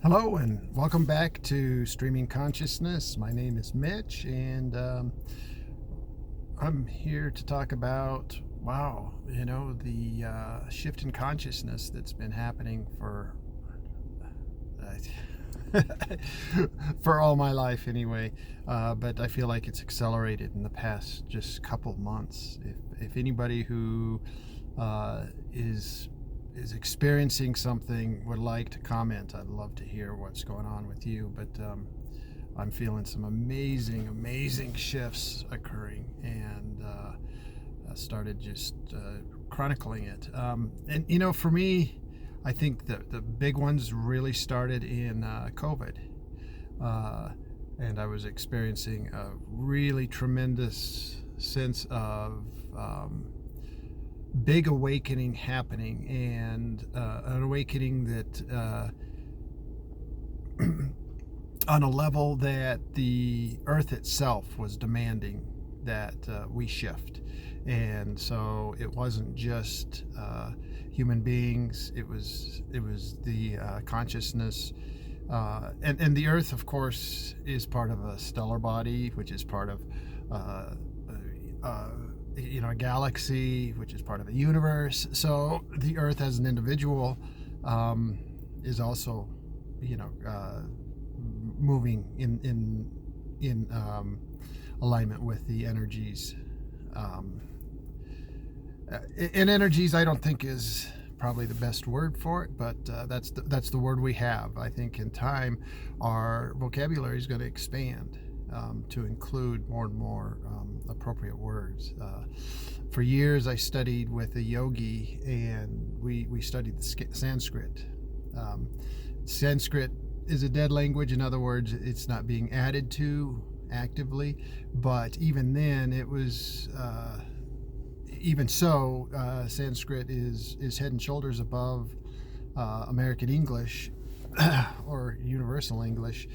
Hello and welcome back to Streaming Consciousness. My name is Mitch, and I'm here to talk about the shift in consciousness that's been happening for all my life anyway. But I feel like it's accelerated in the past just couple months. If anybody who is experiencing something would like to comment, I'd love to hear what's going on with you. But I'm feeling some amazing shifts occurring, and I started just chronicling it. And for me, I think the big ones really started in COVID. And I was experiencing a really tremendous sense of big awakening happening, and an awakening that on a level that the earth itself was demanding that we shift. And so it wasn't just human beings, it was the consciousness, and the earth, of course, is part of a stellar body, which is part of a galaxy, which is part of a universe. So the earth as an individual is also moving in alignment with the energies. And energies, I don't think, is probably the best word for it, but that's the word we have. I think in time our vocabulary is going to expand to include more and more appropriate words. For years I studied with a yogi, and we studied the Sanskrit. Sanskrit is a dead language. In other words, it's not being added to actively, but even then it was even so, Sanskrit is head and shoulders above American English or Universal English,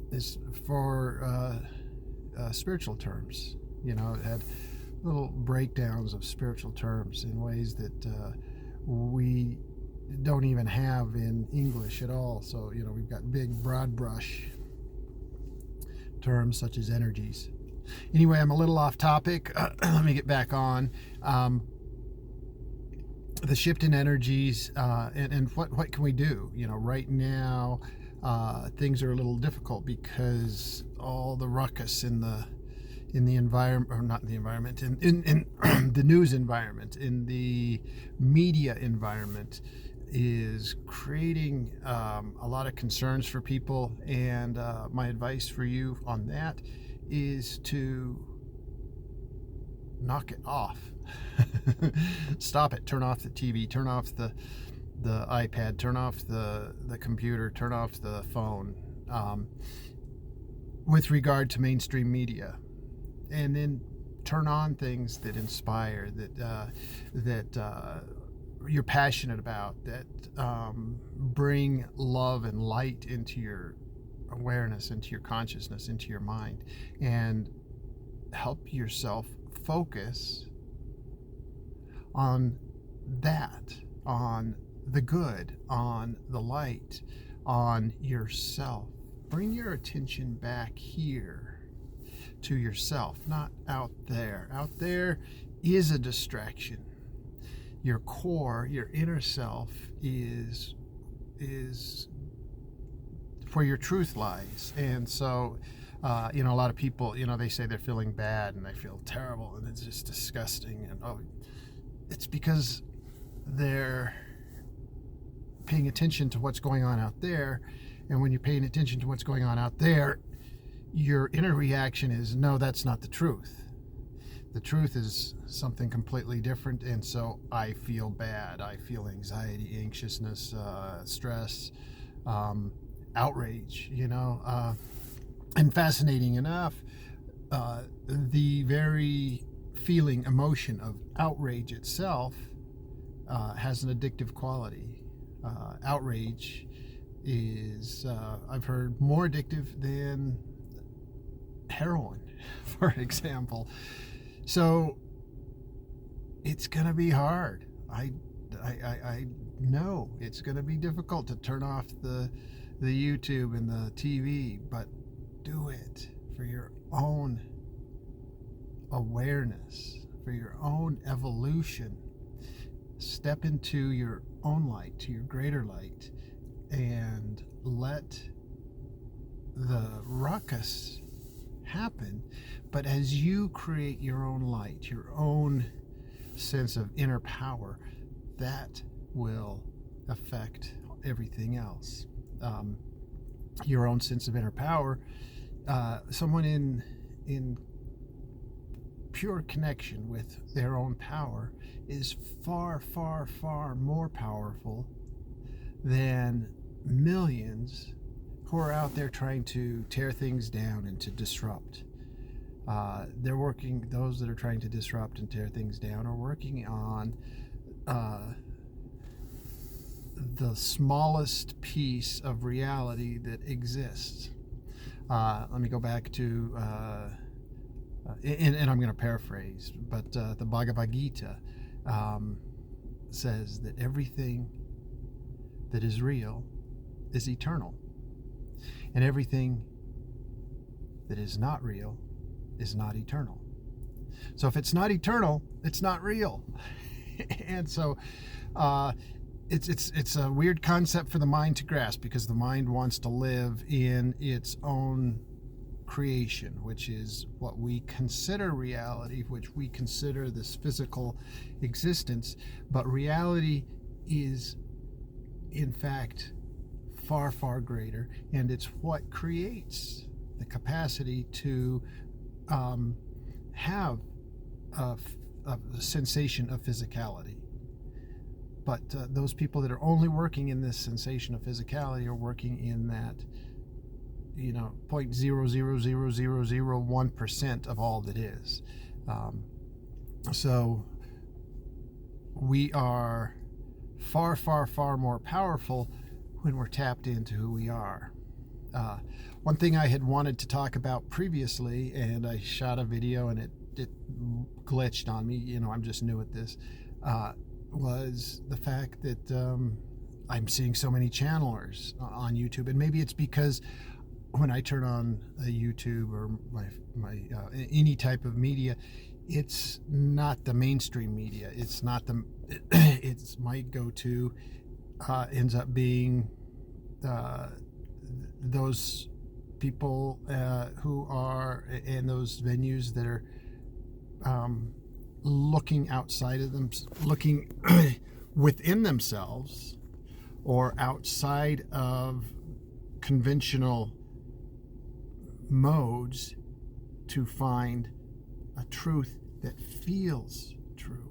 is for spiritual terms. It had little breakdowns of spiritual terms in ways that we don't even have in English at all. So we've got big broad brush terms such as energies. Anyway, I'm a little off topic. Let me get back on. The shift in energies, and what can we do? Right now, things are a little difficult because all the ruckus in the environment, or not in the environment, in the news environment, in the media environment, is creating a lot of concerns for people. And my advice for you on that is to knock it off. Stop it. Turn off the TV, turn off the iPad, turn off the computer, turn off the phone, with regard to mainstream media, and then turn on things that inspire, that you're passionate about, that bring love and light into your awareness, into your consciousness, into your mind, and help yourself focus on that, on the good, on the light, on yourself. Bring your attention back here to yourself, not out there. Out there is a distraction. Your core, your inner self, is where your truth lies. And so a lot of people, they say they're feeling bad and they feel terrible and it's just disgusting, and it's because they're paying attention to what's going on out there. And when you're paying attention to what's going on out there, your inner reaction is, no, that's not the truth. The truth is something completely different. And so I feel bad. I feel anxiety, anxiousness, stress, outrage, and fascinating enough, the very emotion of outrage itself has an addictive quality. Outrage is, I've heard, more addictive than heroin, for example. So it's going to be hard. I no, it's going to be difficult to turn off the YouTube and the TV, but do it for your own awareness, for your own evolution. Step into your own light, to your greater light, and let the ruckus happen. But as you create your own light, your own sense of inner power, that will affect everything else. Your own sense of inner power, someone in pure connection with their own power is far, far, far more powerful than millions who are out there trying to tear things down and to disrupt. Those that are trying to disrupt and tear things down are working on the smallest piece of reality that exists. Let me go back to, and I'm going to paraphrase, but the Bhagavad Gita says that everything that is real is eternal, and everything that is not real is not eternal. So if it's not eternal, it's not real. And so it's a weird concept for the mind to grasp, because the mind wants to live in its own creation, which is what we consider reality, which we consider this physical existence. But reality is, in fact, far, far greater, and it's what creates the capacity to have a sensation of physicality. But those people that are only working in this sensation of physicality are working in that, 0.00001% of all that is. So we are far, far, far more powerful when we're tapped into who we are. One thing I had wanted to talk about previously, and I shot a video and it glitched on me, I'm just new at this, was the fact that I'm seeing so many channelers on YouTube. And maybe it's because when I turn on a YouTube or my any type of media, it's not the mainstream media. It's not it's my go-to, ends up being those people who are in those venues that are looking outside of them, looking within themselves, or outside of conventional modes to find a truth that feels true,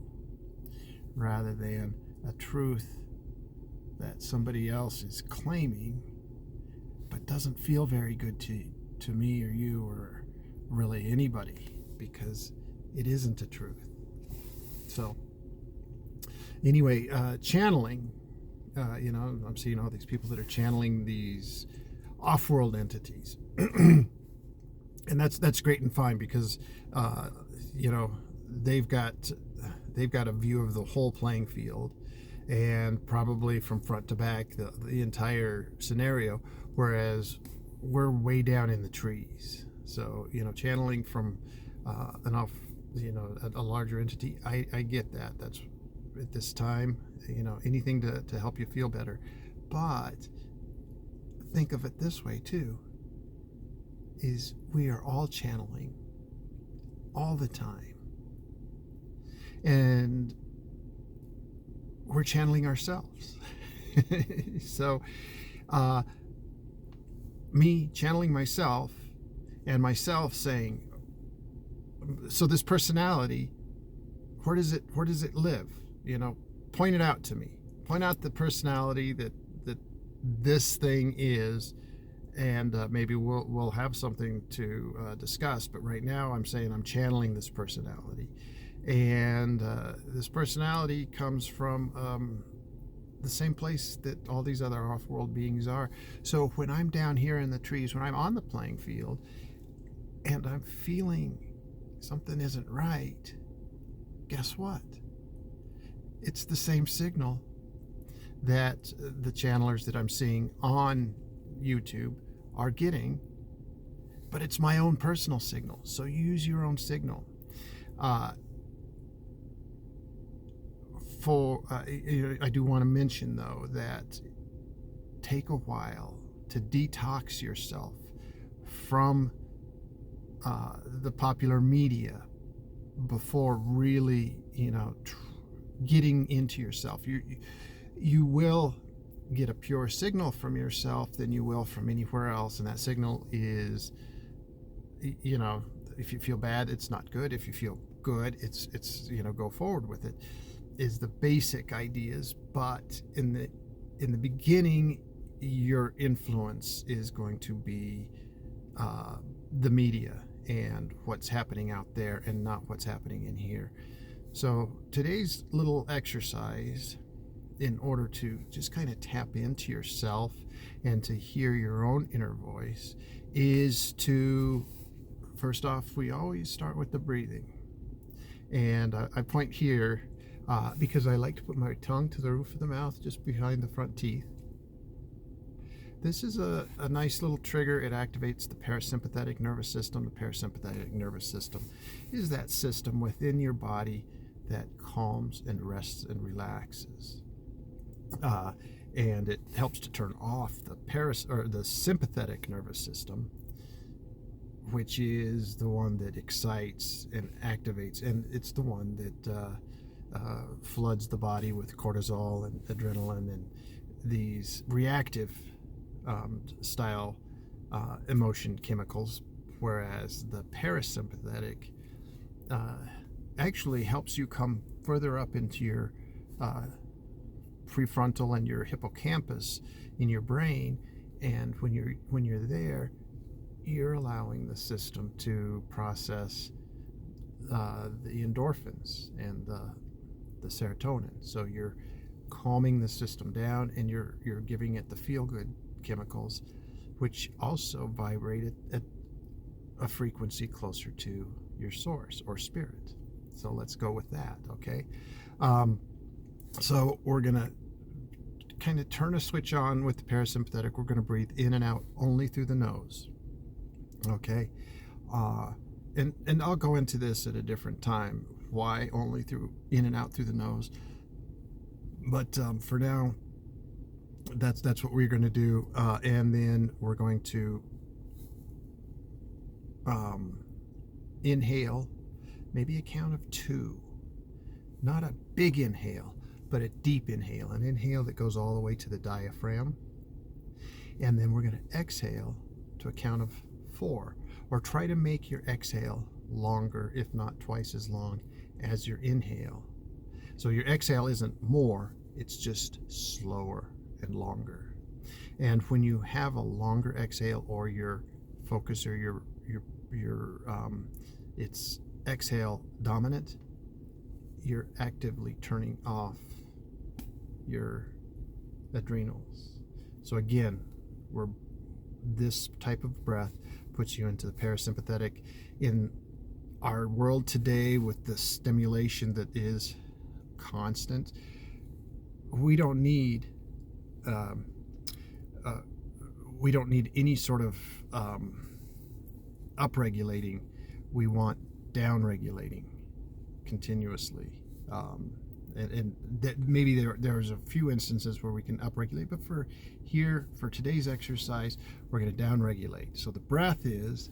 rather than a truth that somebody else is claiming but doesn't feel very good to me or you or really anybody, because it isn't a truth. So anyway, channeling, I'm seeing all these people that are channeling these off-world entities. And that's great and fine, because they've got a view of the whole playing field, and probably from front to back the entire scenario, whereas we're way down in the trees. So channeling from a larger entity, I get that. That's at this time, anything to help you feel better. But think of it this way too, is we are all channeling all the time, and we're channeling ourselves. So me channeling myself, and myself saying, so this personality, where does it live? Point it out to me. Point out the personality that this thing is, and maybe we'll have something to discuss. But right now I'm saying I'm channeling this personality, and this personality comes from the same place that all these other off-world beings are. So when I'm down here in the trees, when I'm on the playing field, and I'm feeling something isn't right, guess what? It's the same signal that the channelers that I'm seeing on YouTube are getting, but it's my own personal signal. So use your own signal. I do want to mention, though, that take a while to detox yourself from the popular media before really, getting into yourself. You will get a pure signal from yourself than you will from anywhere else, and that signal is, if you feel bad, it's not good. If you feel good, it's go forward with it, is the basic ideas. But in the beginning, your influence is going to be the media and what's happening out there, and not what's happening in here. So today's little exercise, in order to just kind of tap into yourself and to hear your own inner voice, is to, first off, we always start with the breathing. And I point here because I like to put my tongue to the roof of the mouth, just behind the front teeth. This is a nice little trigger. It activates the parasympathetic nervous system. The parasympathetic nervous system is that system within your body that calms and rests and relaxes. And it helps to turn off the sympathetic nervous system, which is the one that excites and activates, and it's the one that floods the body with cortisol and adrenaline and these reactive style emotion chemicals, whereas the parasympathetic actually helps you come further up into your prefrontal and your hippocampus in your brain. And when you're there, you're allowing the system to process the endorphins and the serotonin. So you're calming the system down, and you're giving it the feel-good chemicals, which also vibrate at a frequency closer to your source or spirit. So let's go with that, okay? So we're gonna kind of turn a switch on with the parasympathetic. We're gonna breathe in and out only through the nose, okay? And I'll go into this at a different time, why only in and out through the nose. But for now, that's what we're going to do, and then we're going to inhale, maybe a count of 2, not a big inhale, but a deep inhale, an inhale that goes all the way to the diaphragm. And then we're going to exhale to a count of 4, or try to make your exhale longer, if not twice as long as your inhale. So your exhale isn't more, it's just slower and longer. And when you have a longer exhale, or your focus, or your it's exhale dominant, you're actively turning off your adrenals. So again, this type of breath puts you into the parasympathetic. In our world today, with the stimulation that is constant, we don't need any sort of upregulating. We want downregulating continuously. And that maybe there's a few instances where we can upregulate, but for today's exercise, we're going to downregulate. So the breath is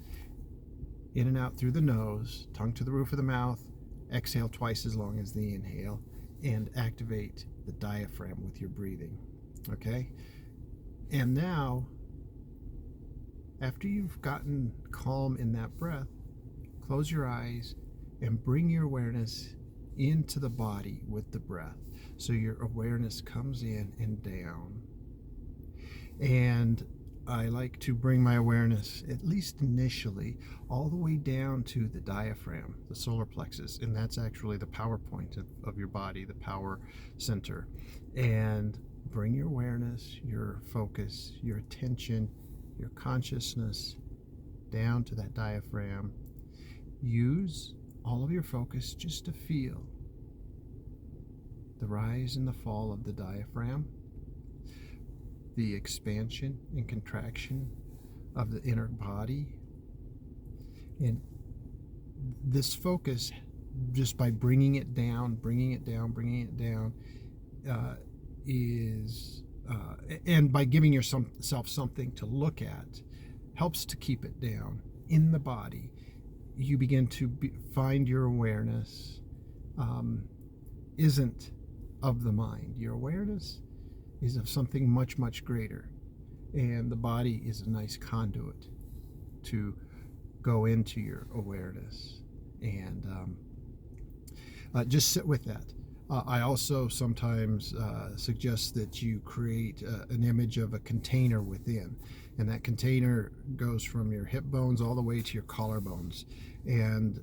in and out through the nose, tongue to the roof of the mouth, exhale twice as long as the inhale, and activate the diaphragm with your breathing. Okay? And now, after you've gotten calm in that breath, close your eyes and bring your awareness into the body with the breath. So your awareness comes in and down. And I like to bring my awareness, at least initially, all the way down to the diaphragm, the solar plexus, and that's actually the power point of your body, the power center. And bring your awareness, your focus, your attention, your consciousness down to that diaphragm. Use all of your focus just to feel the rise and the fall of the diaphragm. the expansion and contraction of the inner body. And this focus, just by bringing it down, and by giving yourself something to look at, helps to keep it down in the body. You begin to find your awareness isn't of the mind. Your awareness is of something much, much greater. And the body is a nice conduit to go into your awareness. And just sit with that. I also sometimes suggest that you create an image of a container within. And that container goes from your hip bones all the way to your collarbones. And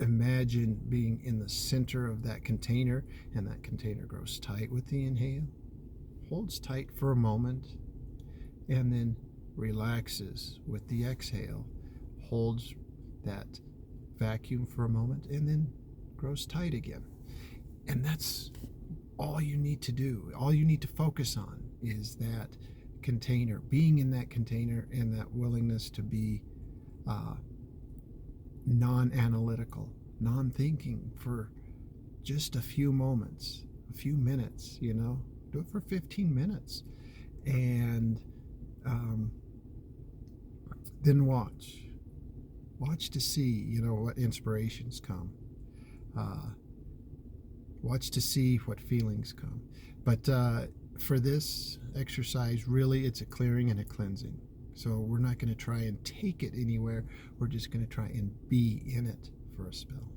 imagine being in the center of that container, and that container grows tight with the inhale, holds tight for a moment, and then relaxes with the exhale, holds that vacuum for a moment, and then grows tight again. And that's all you need to do. All you need to focus on is that container, being in that container, and that willingness to be non-analytical, non-thinking for just a few moments, a few minutes, do it for 15 minutes. And then watch to see, what inspirations come. Watch to see what feelings come. But for this exercise, really, it's a clearing and a cleansing. So we're not going to try and take it anywhere. We're just going to try and be in it for a spell.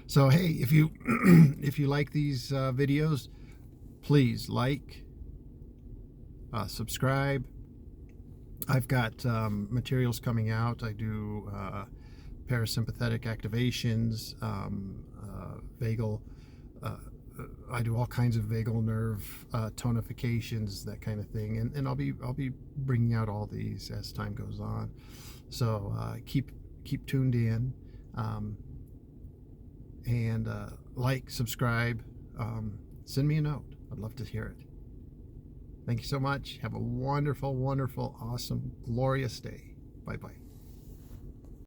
So hey, if you if you like these videos, please like, subscribe. I've got materials coming out. I do parasympathetic activations, vagal. I do all kinds of vagal nerve tonifications, that kind of thing, and I'll be bringing out all these as time goes on. So keep tuned in, and like, subscribe, send me a note. I'd love to hear it. Thank you so much. Have a wonderful, wonderful, awesome, glorious day. Bye bye.